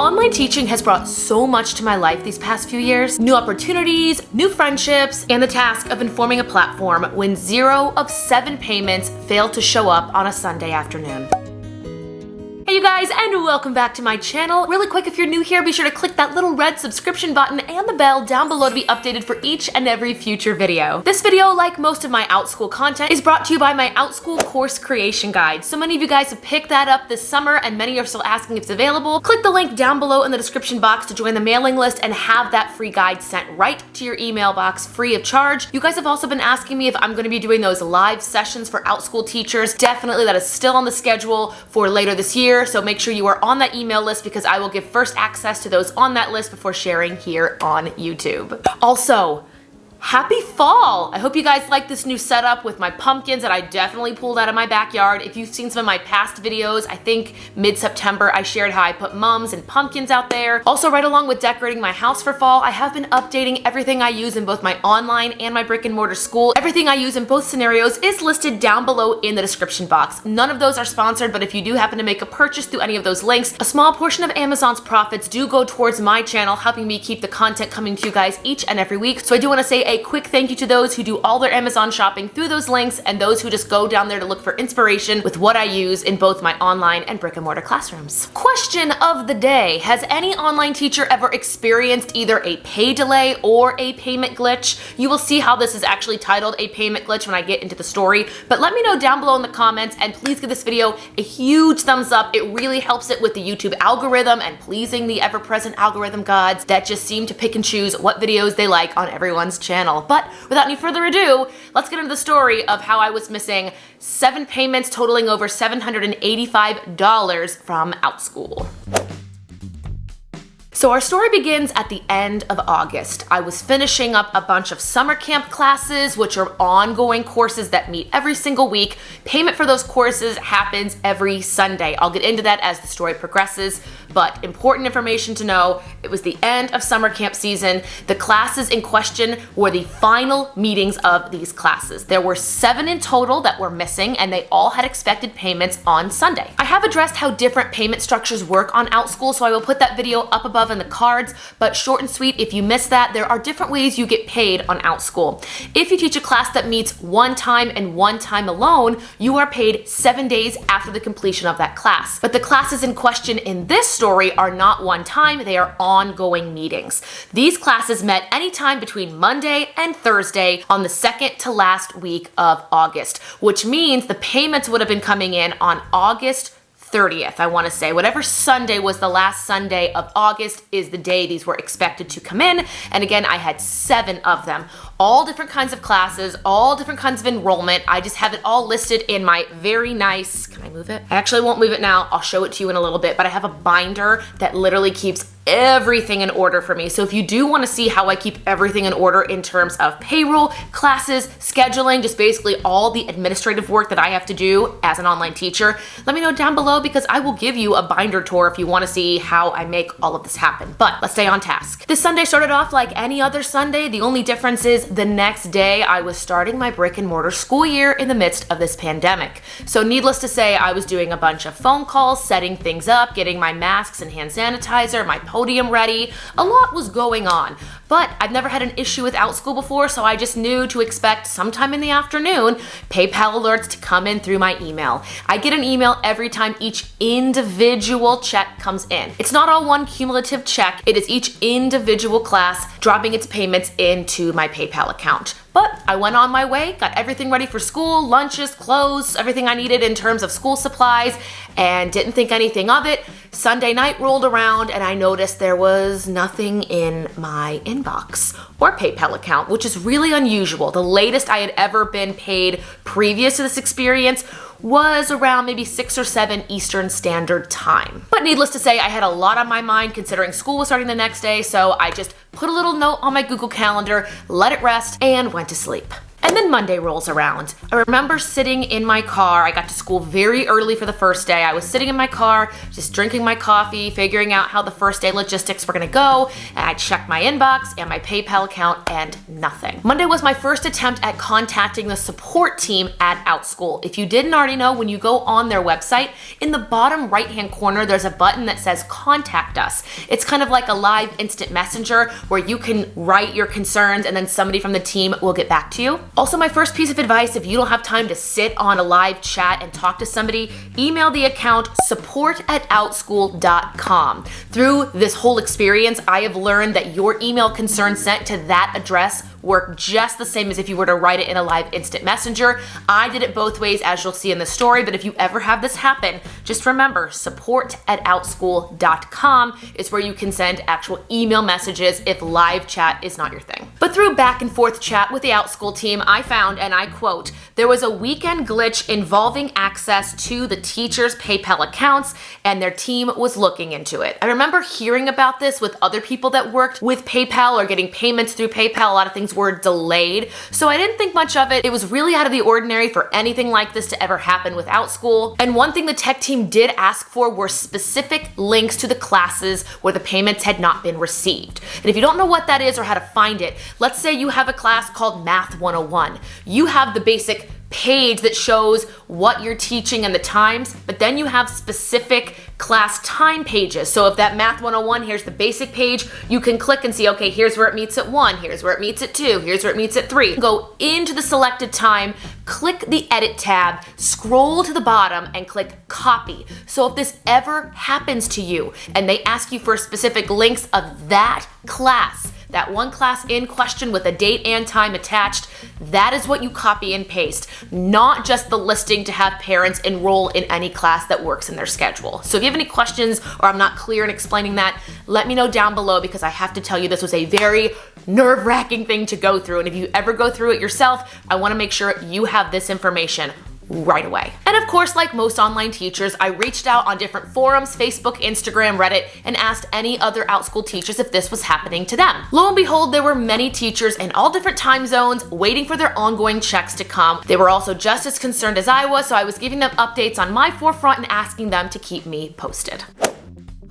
Online teaching has brought so much to my life these past few years. New opportunities, new friendships, and the task of informing a platform when 0 of 7 payments fail to show up on a Sunday afternoon. Hey you guys, and welcome back to my channel. Really quick, if you're new here, be sure to click that little red subscription button and the bell down below to be updated for each and every future video. This video, like most of my OutSchool content, is brought to you by my OutSchool course creation guide. So many of you guys have picked that up this summer and many are still asking if it's available. Click the link down below in the description box to join the mailing list and have that free guide sent right to your email box free of charge. You guys have also been asking me if I'm going to be doing those live sessions for OutSchool teachers. Definitely that is still on the schedule for later this year. So make sure you are on that email list because I will give first access to those on that list before sharing here on YouTube. Also, happy fall! I hope you guys like this new setup with my pumpkins that I definitely pulled out of my backyard. If you've seen some of my past videos, I think mid-September I shared how I put mums and pumpkins out there. Also, right along with decorating my house for fall, I have been updating everything I use in both my online and my brick and mortar school. Everything I use in both scenarios is listed down below in the description box. None of those are sponsored, but if you do happen to make a purchase through any of those links, a small portion of Amazon's profits do go towards my channel, helping me keep the content coming to you guys each and every week. So I do want to say a quick thank you to those who do all their Amazon shopping through those links and those who just go down there to look for inspiration with what I use in both my online and brick and mortar classrooms. Question of the day: has any online teacher ever experienced either a pay delay or a payment glitch? You will see how this is actually titled a payment glitch when I get into the story, but let me know down below in the comments, and please give this video a huge thumbs up. It really helps it with the YouTube algorithm and pleasing the ever-present algorithm gods that just seem to pick and choose what videos they like on everyone's channel. But without any further ado, let's get into the story of how I was missing 7 payments totaling over $785 from OutSchool. So our story begins at the end of August. I was finishing up a bunch of summer camp classes, which are ongoing courses that meet every single week. Payment for those courses happens every Sunday. I'll get into that as the story progresses, but important information to know: it was the end of summer camp season. The classes in question were the final meetings of these classes. There were 7 in total that were missing, and they all had expected payments on Sunday. I have addressed how different payment structures work on OutSchool, so I will put that video up above in the cards, but short and sweet, if you missed that, there are different ways you get paid on OutSchool. If you teach a class that meets one time and one time alone, you are paid 7 days after the completion of that class. But the classes in question in this story are not one time, they are ongoing meetings. These classes met anytime between Monday and Thursday on the second to last week of August, which means the payments would have been coming in on August 30th, I want to say. Whatever Sunday was the last Sunday of August is the day these were expected to come in. And again, I had 7 of them. All different kinds of classes, all different kinds of enrollment. I just have it all listed in my very nice, can I move it? I actually won't move it now. I'll show it to you in a little bit, but I have a binder that literally keeps everything in order for me. So if you do want to see how I keep everything in order in terms of payroll, classes, scheduling, just basically all the administrative work that I have to do as an online teacher, let me know down below because I will give you a binder tour if you want to see how I make all of this happen. But let's stay on task. This Sunday started off like any other Sunday. The only difference is the next day I was starting my brick and mortar school year in the midst of this pandemic. So needless to say, I was doing a bunch of phone calls, setting things up, getting my masks and hand sanitizer, my podium ready. A lot was going on, but I've never had an issue with OutSchool before, so I just knew to expect sometime in the afternoon PayPal alerts to come in through my email. I get an email every time each individual check comes in. It's not all one cumulative check, it is each individual class dropping its payments into my PayPal account. But I went on my way, got everything ready for school, lunches, clothes, everything I needed in terms of school supplies, and didn't think anything of it. Sunday night rolled around and I noticed there was nothing in my inbox or PayPal account, which is really unusual. The latest I had ever been paid previous to this experience was around maybe 6 or 7 Eastern Standard Time. But needless to say, I had a lot on my mind considering school was starting the next day, so I just put a little note on my Google Calendar, let it rest, and went to sleep. And then Monday rolls around. I remember sitting in my car. I got to school very early for the first day. I was sitting in my car, just drinking my coffee, figuring out how the first day logistics were gonna go. And I checked my inbox and my PayPal account and nothing. Monday was my first attempt at contacting the support team at OutSchool. If you didn't already know, when you go on their website, in the bottom right-hand corner, there's a button that says contact us. It's kind of like a live instant messenger where you can write your concerns and then somebody from the team will get back to you. Also, my first piece of advice, if you don't have time to sit on a live chat and talk to somebody, email the account support@outschool.com. Through this whole experience, I have learned that your email concerns sent to that address work just the same as if you were to write it in a live instant messenger. I did it both ways, as you'll see in the story, but if you ever have this happen, just remember support@outschool.com is where you can send actual email messages if live chat is not your thing. But through back and forth chat with the OutSchool team, I found, and I quote, there was a weekend glitch involving access to the teachers' PayPal accounts, and their team was looking into it. I remember hearing about this with other people that worked with PayPal or getting payments through PayPal. A lot of things were delayed, so I didn't think much of it. It was really out of the ordinary for anything like this to ever happen with OutSchool. And one thing the tech team did ask for were specific links to the classes where the payments had not been received. And if you don't know what that is or how to find it, let's say you have a class called Math 101. You have the basic page that shows what you're teaching and the times, but then you have specific class time pages. So if that Math 101, here's the basic page, you can click and see, okay, here's where it meets at 1, here's where it meets at 2, here's where it meets at 3. Go into the selected time, click the edit tab, scroll to the bottom and click copy. So if this ever happens to you and they ask you for specific links of that class, that one class in question with a date and time attached, that is what you copy and paste, not just the listing to have parents enroll in any class that works in their schedule. So if you have any questions or I'm not clear in explaining that, let me know down below, because I have to tell you this was a very nerve-wracking thing to go through. And if you ever go through it yourself, I wanna make sure you have this information right away. And of course, like most online teachers, I reached out on different forums, Facebook, Instagram, Reddit, and asked any other OutSchool teachers if this was happening to them. Lo and behold, there were many teachers in all different time zones waiting for their ongoing checks to come. They were also just as concerned as I was, so I was giving them updates on my forefront and asking them to keep me posted.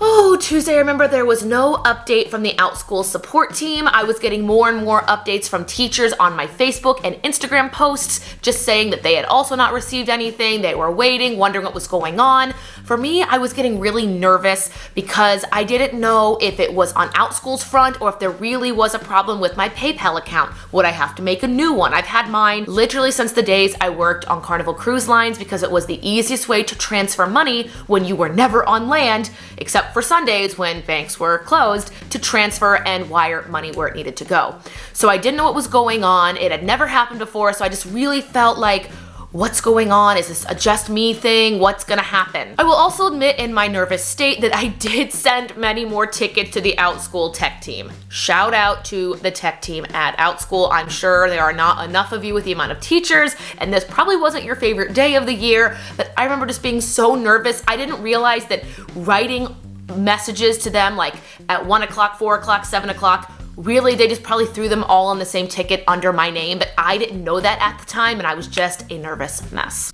Oh, Tuesday, I remember there was no update from the OutSchool support team. I was getting more and more updates from teachers on my Facebook and Instagram posts, just saying that they had also not received anything. They were waiting, wondering what was going on. For me, I was getting really nervous because I didn't know if it was on OutSchool's front or if there really was a problem with my PayPal account. Would I have to make a new one? I've had mine literally since the days I worked on Carnival Cruise Lines because it was the easiest way to transfer money when you were never on land, except for Sundays when banks were closed, to transfer and wire money where it needed to go. So I didn't know what was going on. It had never happened before, so I just really felt like, what's going on? Is this a just me thing? What's gonna happen? I will also admit in my nervous state that I did send many more tickets to the OutSchool tech team. Shout out to the tech team at OutSchool. I'm sure there are not enough of you with the amount of teachers, and this probably wasn't your favorite day of the year, but I remember just being so nervous. I didn't realize that writing messages to them like at 1 o'clock, 4 o'clock, 7 o'clock, really they just probably threw them all on the same ticket under my name, but I didn't know that at the time and I was just a nervous mess.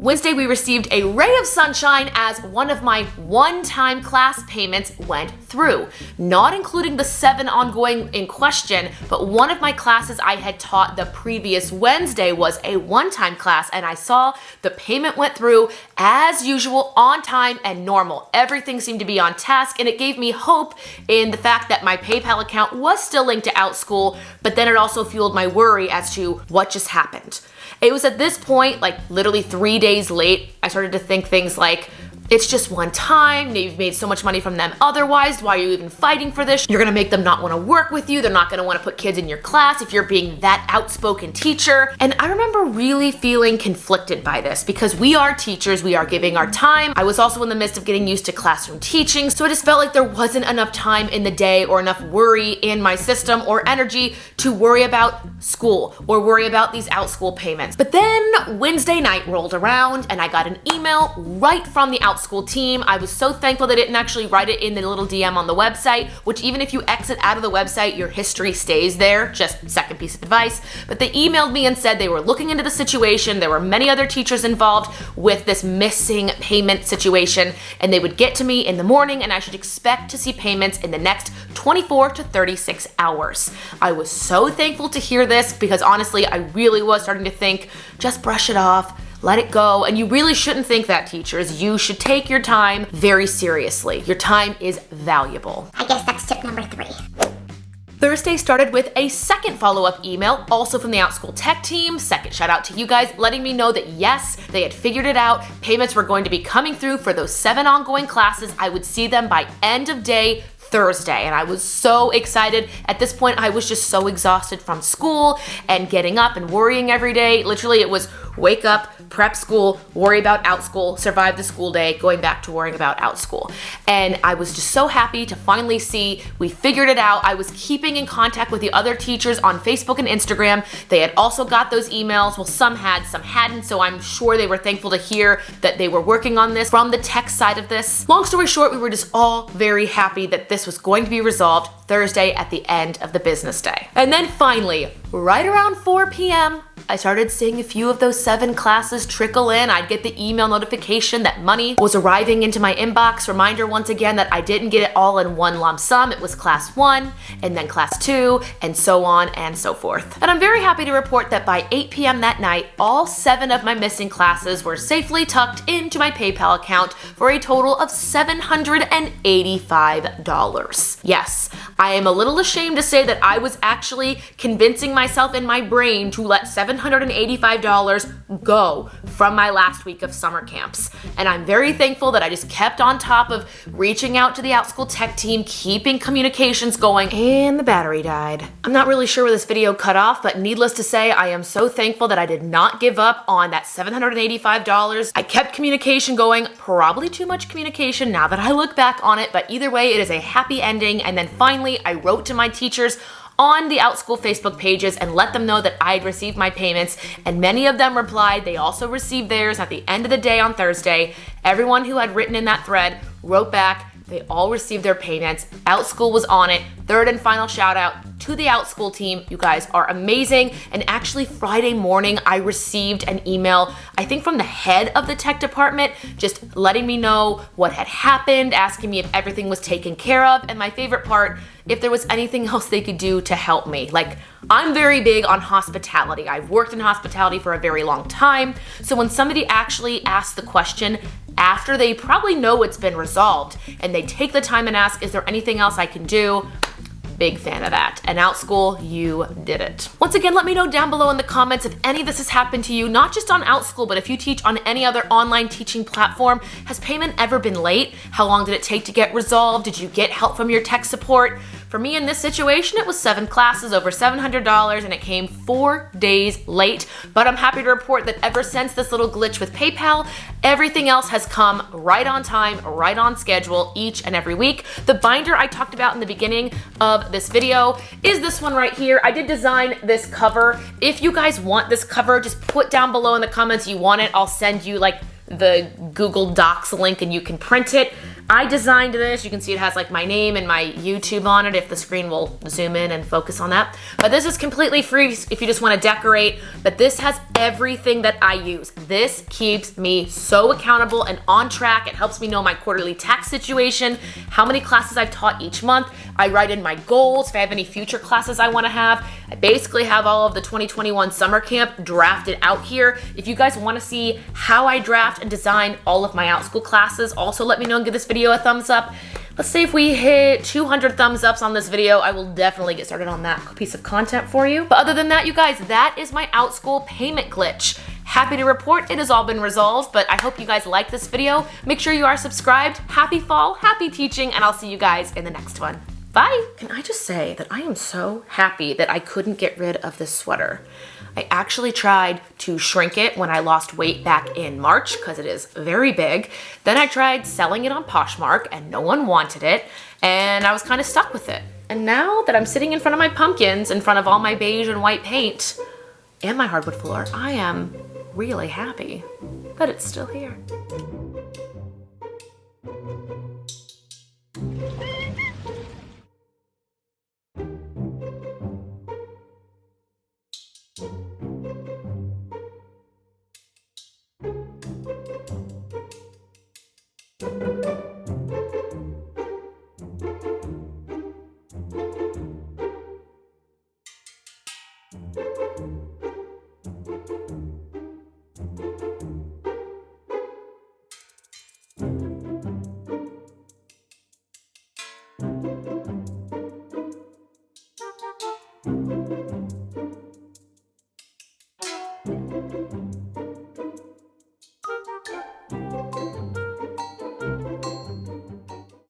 Wednesday, we received a ray of sunshine as one of my one-time class payments went through, not including the 7 ongoing in question, but one of my classes I had taught the previous Wednesday was a one-time class, and I saw the payment went through as usual, on time and normal. Everything seemed to be on task, and it gave me hope in the fact that my PayPal account was still linked to OutSchool, but then it also fueled my worry as to what just happened. It was at this point, like literally 3 days late, I started to think things like, it's just one time, you've made so much money from them otherwise, why are you even fighting for this? You're gonna make them not wanna work with you, they're not gonna wanna put kids in your class if you're being that outspoken teacher. And I remember really feeling conflicted by this because we are teachers, we are giving our time. I was also in the midst of getting used to classroom teaching, so I just felt like there wasn't enough time in the day or enough worry in my system or energy to worry about school or worry about these OutSchool payments. But then Wednesday night rolled around and I got an email right from the OutSchool Outschool team. I was so thankful they didn't actually write it in the little DM on the website, which even if you exit out of the website, your history stays there. Just second piece of advice. But they emailed me and said they were looking into the situation. There were many other teachers involved with this missing payment situation, and they would get to me in the morning, and I should expect to see payments in the next 24 to 36 hours. I was so thankful to hear this because honestly, I really was starting to think, just brush it off, let it go. And you really shouldn't think that, teachers. You should take your time very seriously. Your time is valuable. I guess that's tip number 3. Thursday started with a second follow-up email, also from the Outschool tech team. Second shout out to you guys, letting me know that yes, they had figured it out. Payments were going to be coming through for those 7 ongoing classes. I would see them by end of day Thursday, and I was so excited. At this point, I was just so exhausted from school and getting up and worrying every day. Literally, it was wake up, prep school, worry about Outschool, survive the school day, going back to worrying about Outschool. And I was just so happy to finally see we figured it out. I was keeping in contact with the other teachers on Facebook and Instagram. They had also got those emails. Well, some had, some hadn't, so I'm sure they were thankful to hear that they were working on this from the tech side of this. Long story short, we were just all very happy that this was going to be resolved Thursday at the end of the business day. And then finally, right around 4 p.m., I started seeing a few of those 7 classes trickle in. I'd get the email notification that money was arriving into my inbox. Reminder once again that I didn't get it all in one lump sum. It was class 1 and then class 2 and so on and so forth. And I'm very happy to report that by 8 p.m. that night, all 7 of my missing classes were safely tucked into my PayPal account for a total of $785. Yes, I am a little ashamed to say that I was actually convincing myself in my brain to let $785 go from my last week of summer camps. And I'm very thankful that I just kept on top of reaching out to the Outschool tech team, keeping communications going, and the battery died. I'm not really sure where this video cut off, but needless to say, I am so thankful that I did not give up on that $785. I kept communication going, probably too much communication now that I look back on it, but either way, it is a happy ending. And then finally, I wrote to my teachers on the Outschool Facebook pages and let them know that I had received my payments, and many of them replied they also received theirs at the end of the day on Thursday. Everyone who had written in that thread wrote back. They all received their payments. Outschool was on it. Third and final shout out to the Outschool team. You guys are amazing. And actually Friday morning, I received an email, I think from the head of the tech department, just letting me know what had happened, asking me if everything was taken care of. And my favorite part, if there was anything else they could do to help me. Like, I'm very big on hospitality. I've worked in hospitality for a very long time. So when somebody actually asks the question after they probably know it's been resolved and they take the time and ask, is there anything else I can do? Big fan of that. And Outschool, you did it. Once again, let me know down below in the comments if any of this has happened to you, not just on Outschool, but if you teach on any other online teaching platform. Has payment ever been late? How long did it take to get resolved? Did you get help from your tech support? For me in this situation, it was 7 classes, over $700, and it came 4 days late. But I'm happy to report that ever since this little glitch with PayPal, everything else has come right on time, right on schedule each and every week. The binder I talked about in the beginning of this video is this one right here. I did design this cover. If you guys want this cover, just put down below in the comments you want it. I'll send you like the Google Docs link and you can print it. I designed this. You can see it has like my name and my YouTube on it if the screen will zoom in and focus on that. But this is completely free if you just want to decorate. But this has everything that I use. This keeps me so accountable and on track. It helps me know my quarterly tax situation, how many classes I've taught each month. I write in my goals if I have any future classes I want to have. I basically have all of the 2021 summer camp drafted out here. If you guys want to see how I draft and design all of my Outschool classes, also let me know and give this video a thumbs up. Let's say if we hit 200 thumbs ups on this video, I will definitely get started on that piece of content for you. But other than that, you guys, that is my Outschool payment glitch. Happy to report it has all been resolved, but I hope you guys like this video. Make sure you are subscribed. Happy fall, happy teaching, and I'll see you guys in the next one. Bye. Can I just say that I am so happy that I couldn't get rid of this sweater. I actually tried to shrink it when I lost weight back in March because it is very big. Then I tried selling it on Poshmark and no one wanted it, and I was kind of stuck with it. And now that I'm sitting in front of my pumpkins, in front of all my beige and white paint and my hardwood floor, I am really happy that it's still here.